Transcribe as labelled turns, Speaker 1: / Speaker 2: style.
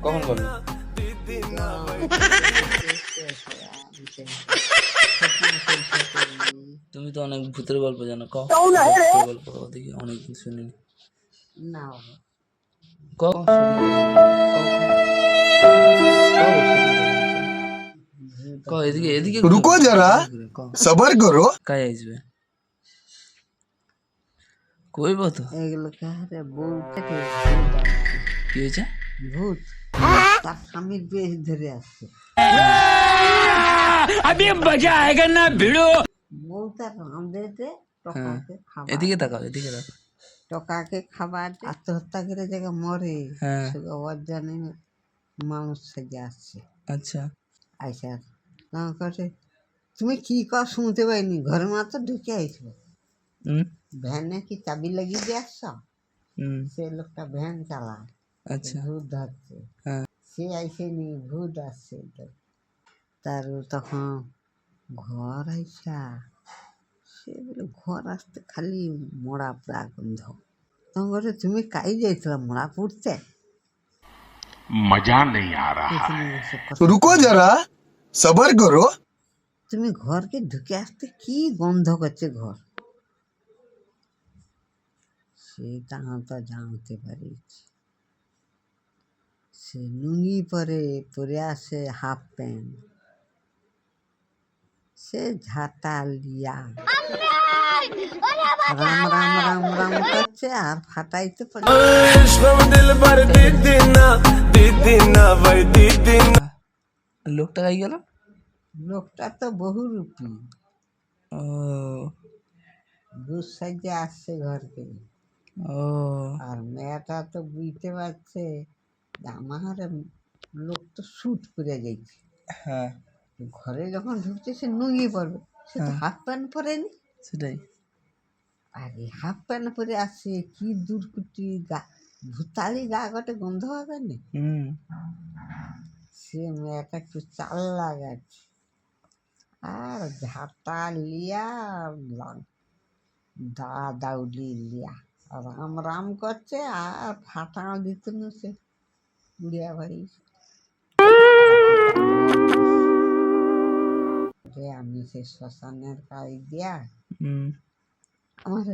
Speaker 1: কখন করবি? তুমি তো অনেক ভূতের গল্প জানো, কও ভূতের গল্প কও দেখি, অনেকদিন শুনিনি।
Speaker 2: না
Speaker 1: কও কও এদিকে এদিকে
Speaker 3: रुको जरा
Speaker 1: কও
Speaker 3: सबर करो।
Speaker 1: কাই আসবে কইব তো।
Speaker 2: এগুলো কাহারে বউ থেকে
Speaker 1: কি হয়েছে?
Speaker 2: ভূত তার স্বামীর বেশ ধরে আসছে। বউ তার রাঁধেতে টকাকে খাবার
Speaker 1: এদিকে তাকাও এদিকে তাকাও।
Speaker 2: টকাকে খাবার আত্মহত্যা করে জায়গা মরে
Speaker 1: হ্যাঁ
Speaker 2: ওর জানে মানুষ সেজে আসছে।
Speaker 1: আচ্ছা
Speaker 2: আইসা করে তুমি কি কর শুনতে পাইনি, ঘরের মাত্র ঢুকে আইসো।
Speaker 1: হুম
Speaker 2: ভ্যানে কি চাবি লাগিয়ে দিয়ে আসছ?
Speaker 1: হুম
Speaker 2: সে লোকটা ভ্যান চালায়,
Speaker 1: আচ্ছা
Speaker 2: ভূত ধরছে।
Speaker 1: হ্যাঁ
Speaker 2: সে আইসেনি, ভূত আসছে। তার তখন ঘর আইসা সে বলে ঘর আসতে খালি মরা পোড়া গন্ধ। তখন বলে তুমি কাই যাইছিলাম মরা পুড়তে?
Speaker 4: मजा नहीं आ रहा है।
Speaker 3: रुको जरा सबर करो।
Speaker 2: তুমি ঘরকে ঢুকে আসতে কি গন্ধ করছে ঘর? সেটা তো জানতে পারিছি। সে লুঙ্গি পরে আসে হাফ প্যান্ট, সে ঝাঁটা লিয়া রাম রাম রাম রাম করছে আর ফাটাইতে পারে।
Speaker 1: লোকটা গাই গেল।
Speaker 2: লোকটা তো বহুরূপী,
Speaker 1: ও
Speaker 2: দুধ সাইজে আসছে ঘরকে।
Speaker 1: ও
Speaker 2: আর মেয়েটা তো বুঝতে পারছে যে আমার লোক তো শুট করে যাইছে।
Speaker 1: হ্যাঁ
Speaker 2: ঘরে যখন ঢুকছে সে নুঙ্গি পরবে, সে তো
Speaker 1: হ্যাঁ।
Speaker 2: হাফ প্যান্ট পরেনি।
Speaker 1: সেটাই।
Speaker 2: আর এই হাফ প্যান্ট পরে আসছে, কি দুর্কুটি গা, ভুতালি গা গটে গন্ধ হবে না।
Speaker 1: হুম
Speaker 2: সে মেয়েটা একটু চাল লাগাচ্ছে আর ঝাঁটা লিয়া দাউলি লিয়া রাম রাম করছে আর ফাটা দিত না সে উড়িয়া বাড়ি। আমি সে শ্মশানের কাজ দিয়া
Speaker 1: হুম
Speaker 2: আমার